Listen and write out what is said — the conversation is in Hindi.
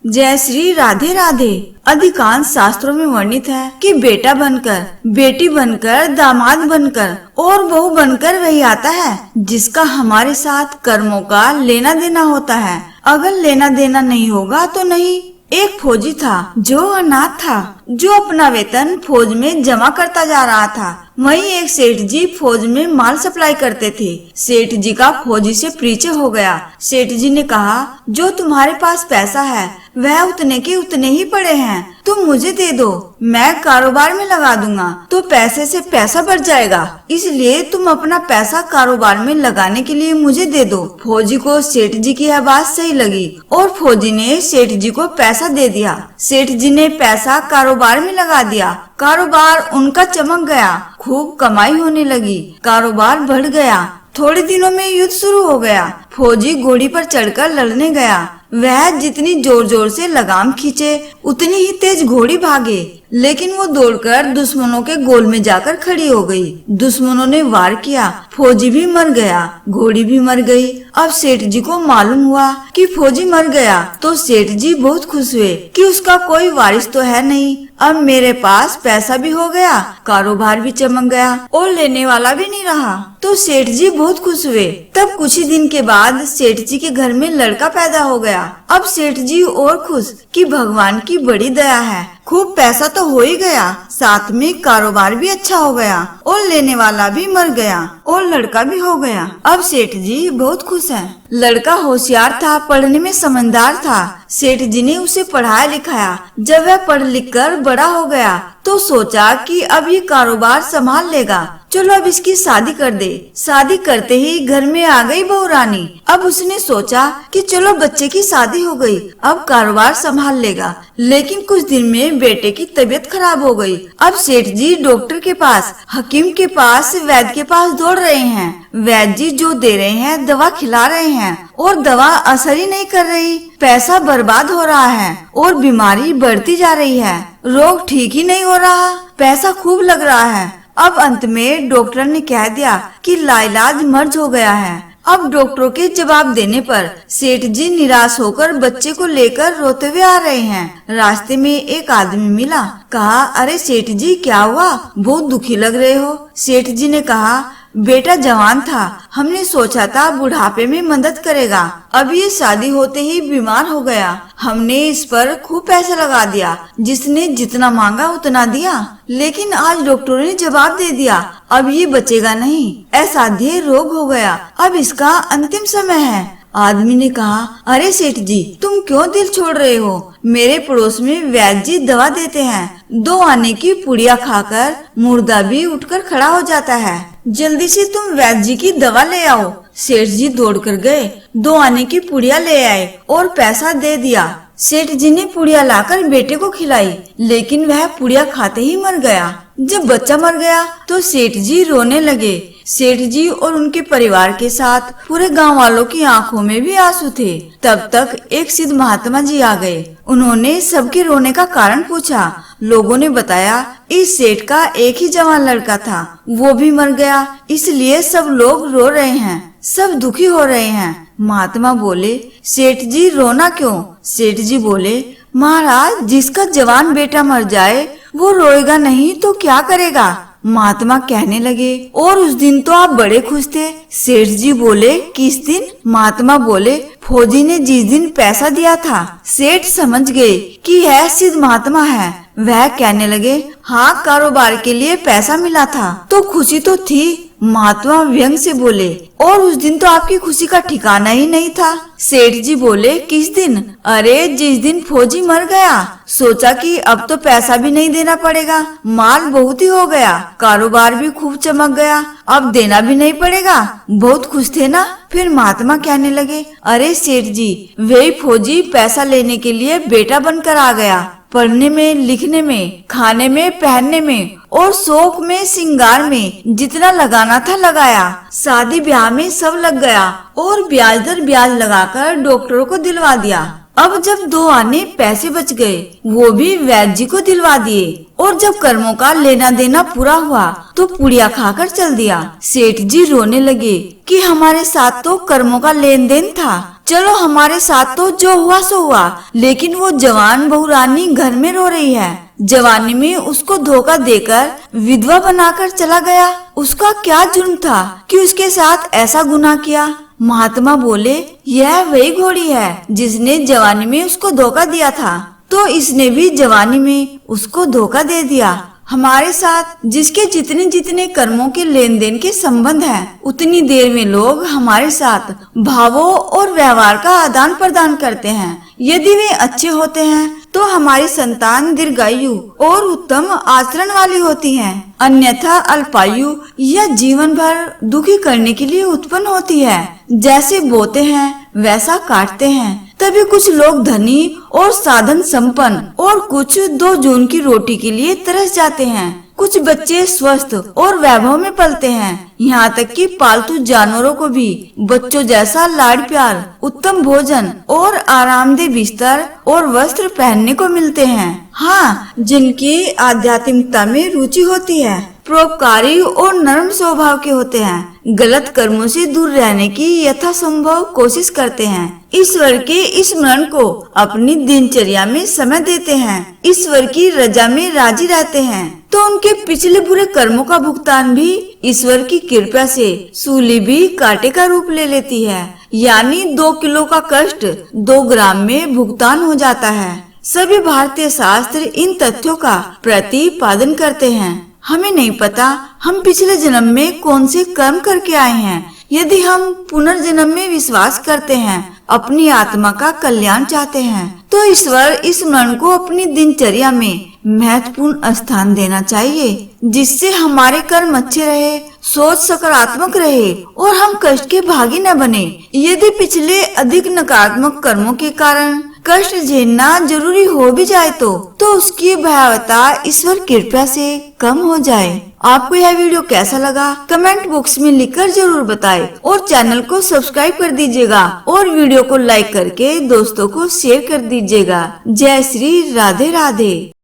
जय श्री राधे राधे। अधिकांश शास्त्रों में वर्णित है कि बेटा बनकर, बेटी बनकर, दामाद बनकर और बहू बनकर वही आता है जिसका हमारे साथ कर्मों का लेना देना होता है। अगर लेना देना नहीं होगा तो नहीं। एक फौजी था जो अनाथ था, जो अपना वेतन फौज में जमा करता जा रहा था। वहीं एक सेठ जी फौज में माल सप्लाई करते थे। सेठ जी का फौजी से परिचय हो गया। सेठ जी ने कहा, जो तुम्हारे पास पैसा है वह उतने के उतने ही पड़े हैं, तुम मुझे दे दो, मैं कारोबार में लगा दूंगा तो पैसे से पैसा बढ़ जाएगा, इसलिए तुम अपना पैसा कारोबार में लगाने के लिए मुझे दे दो। फौजी को सेठ जी की यह बात सही लगी और फौजी ने सेठ जी को पैसा दे दिया। सेठ जी ने पैसा कारोबार में लगा दिया। कारोबार उनका चमक गया, खूब कमाई होने लगी, कारोबार बढ़ गया। थोड़े दिनों में युद्ध शुरू हो गया। फौजी घोड़ी पर चढ़कर लड़ने गया। वह जितनी जोर जोर से लगाम खींचे उतनी ही तेज घोड़ी भागे, लेकिन वो दौड़कर दुश्मनों के गोल में जाकर खड़ी हो गई। दुश्मनों ने वार किया, फौजी भी मर गया, घोड़ी भी मर गई। अब सेठ जी को मालूम हुआ कि फौजी मर गया तो सेठ जी बहुत खुश हुए कि उसका कोई वारिस तो है नहीं। अब मेरे पास पैसा भी हो गया, कारोबार भी चमक गया और लेने वाला भी नहीं रहा। तो सेठ जी बहुत खुश हुए। तब कुछ ही दिन के बाद सेठ जी के घर में लड़का पैदा हो गया। अब सेठ जी और खुश कि भगवान की बड़ी दया है, खूब पैसा तो हो ही गया, साथ में कारोबार भी अच्छा हो गया और लेने वाला भी मर गया और लड़का भी हो गया। अब सेठ जी बहुत खुश हैं। लड़का होशियार था, पढ़ने में समझदार था। सेठ जी ने उसे पढ़ाया लिखाया। जब वह पढ़ लिख कर बड़ा हो गया तो सोचा कि अब ये कारोबार संभाल लेगा, चलो अब इसकी शादी कर दे। शादी करते ही घर में आ गई बहू रानी। अब उसने सोचा कि चलो बच्चे की शादी हो गई, अब कारोबार संभाल लेगा। लेकिन कुछ दिन में बेटे की तबीयत खराब हो गई। अब सेठ जी डॉक्टर के पास, हकीम के पास, वैद्य के पास दौड़ रहे हैं। वैद्य जी जो दे रहे हैं दवा खिला रहे हैं और दवा असर ही नहीं कर रही। पैसा बर्बाद हो रहा है और बीमारी बढ़ती जा रही है। रोग ठीक ही नहीं हो रहा, पैसा खूब लग रहा है। अब अंत में डॉक्टर ने कह दिया कि लाइलाज मर्ज हो गया है। अब डॉक्टरों के जवाब देने पर सेठ जी निराश होकर बच्चे को लेकर रोते हुए आ रहे हैं। रास्ते में एक आदमी मिला। कहा, अरे सेठ जी क्या हुआ, बहुत दुखी लग रहे हो। सेठ जी ने कहा, बेटा जवान था, हमने सोचा था बुढ़ापे में मदद करेगा, अब ये शादी होते ही बीमार हो गया। हमने इस पर खूब पैसा लगा दिया, जिसने जितना मांगा उतना दिया, लेकिन आज डॉक्टरों ने जवाब दे दिया अब ये बचेगा नहीं, असाध्य रोग हो गया, अब इसका अंतिम समय है। आदमी ने कहा, अरे सेठ जी तुम क्यों दिल छोड़ रहे हो, मेरे पड़ोस में वैद्य जी दवा देते हैं, 2 आने की पुड़िया खाकर मुर्दा भी उठकर खड़ा हो जाता है, जल्दी से तुम वैद्य जी की दवा ले आओ। सेठ जी दौड़कर गए, 2 आने की पुड़िया ले आए और पैसा दे दिया। सेठ जी ने पुड़िया लाकर बेटे को खिलाई, लेकिन वह पुड़िया खाते ही मर गया। जब बच्चा मर गया तो सेठ जी रोने लगे। सेठ जी और उनके परिवार के साथ पूरे गांव वालों की आंखों में भी आंसू थे। तब तक एक सिद्ध महात्मा जी आ गए। उन्होंने सबके रोने का कारण पूछा। लोगों ने बताया, इस सेठ का एक ही जवान लड़का था, वो भी मर गया, इसलिए सब लोग रो रहे हैं, सब दुखी हो रहे हैं। महात्मा बोले, सेठ जी रोना क्यों? सेठ जी बोले, महाराज जिसका जवान बेटा मर जाए वो रोएगा नहीं तो क्या करेगा? महात्मा कहने लगे, और उस दिन तो आप बड़े खुश थे। सेठ जी बोले, किस दिन? महात्मा बोले, फौजी ने जिस दिन पैसा दिया था। सेठ समझ गए कि यह सिद्ध महात्मा है। वह कहने लगे, हाँ कारोबार के लिए पैसा मिला था तो खुशी तो थी। महात्मा व्यंग से बोले, और उस दिन तो आपकी खुशी का ठिकाना ही नहीं था। सेठ जी बोले, किस दिन? अरे जिस दिन फौजी मर गया, सोचा कि अब तो पैसा भी नहीं देना पड़ेगा, माल बहुत ही हो गया, कारोबार भी खूब चमक गया, अब देना भी नहीं पड़ेगा, बहुत खुश थे ना। फिर महात्मा कहने लगे, अरे सेठ जी वही फौजी पैसा लेने के लिए बेटा बनकर आ गया, पढ़ने में, लिखने में, खाने में, पहनने में और शौक में, सिंगार में जितना लगाना था लगाया, शादी ब्याह में सब लग गया और ब्याज दर ब्याज लगाकर डॉक्टरों को दिलवा दिया। अब जब 2 आने पैसे बच गए वो भी वैद्य जी को दिलवा दिए और जब कर्मों का लेना देना पूरा हुआ तो पुड़िया खाकर चल दिया। सेठ जी रोने लगे कि हमारे साथ तो कर्मों का लेन देन था, चलो हमारे साथ तो जो हुआ सो हुआ, लेकिन वो जवान बहू रानी घर में रो रही है। जवानी में उसको धोखा देकर विधवा बनाकर चला गया। उसका क्या जुर्म था कि उसके साथ ऐसा गुनाह किया? महात्मा बोले, यह वही घोड़ी है जिसने जवानी में उसको धोखा दिया था, तो इसने भी जवानी में उसको धोखा दे दिया। हमारे साथ जिसके जितने जितने कर्मों के लेन देन के संबंध हैं, उतनी देर में लोग हमारे साथ भावों और व्यवहार का आदान प्रदान करते हैं। यदि वे अच्छे होते हैं तो हमारी संतान दीर्घायु और उत्तम आचरण वाली होती है, अन्यथा अल्पायु या जीवन भर दुखी करने के लिए उत्पन्न होती है। जैसे बोते हैं वैसा काटते हैं। तभी कुछ लोग धनी और साधन संपन्न और कुछ 2 जून की रोटी के लिए तरस जाते हैं। कुछ बच्चे स्वस्थ और वैभव में पलते हैं, यहाँ तक कि पालतू जानवरों को भी बच्चों जैसा लाड प्यार, उत्तम भोजन और आरामदेह बिस्तर और वस्त्र पहनने को मिलते हैं। हाँ, जिनकी आध्यात्मिकता में रुचि होती है, परोपकारी और नरम स्वभाव के होते हैं, गलत कर्मों से दूर रहने की यथासंभव कोशिश करते हैं, ईश्वर के स्मरण को अपनी दिनचर्या में समय देते हैं, ईश्वर की रजा में राजी रहते हैं, तो उनके पिछले बुरे कर्मों का भुगतान भी ईश्वर की कृपा से सूली भी कांटे का रूप ले लेती है। यानी 2 किलो का कष्ट 2 ग्राम में भुगतान हो जाता है। सभी भारतीय शास्त्र इन तथ्यों का प्रतिपादन करते हैं। हमें नहीं पता हम पिछले जन्म में कौन से कर्म करके आए हैं। यदि हम पुनर्जन्म में विश्वास करते हैं, अपनी आत्मा का कल्याण चाहते हैं, तो ईश्वर स्मरण को अपनी दिनचर्या में महत्वपूर्ण स्थान देना चाहिए, जिससे हमारे कर्म अच्छे रहे, सोच सकारात्मक रहे और हम कष्ट के भागी न बने। यदि पिछले अधिक नकारात्मक कर्मों के कारण कष्ट झेलना जरूरी हो भी जाए तो उसकी भयावहता ईश्वर कृपा से कम हो जाए। आपको यह वीडियो कैसा लगा कमेंट बॉक्स में लिखकर जरूर बताएं और चैनल को सब्सक्राइब कर दीजिएगा और वीडियो को लाइक करके दोस्तों को शेयर कर दीजिएगा। जय श्री राधे राधे।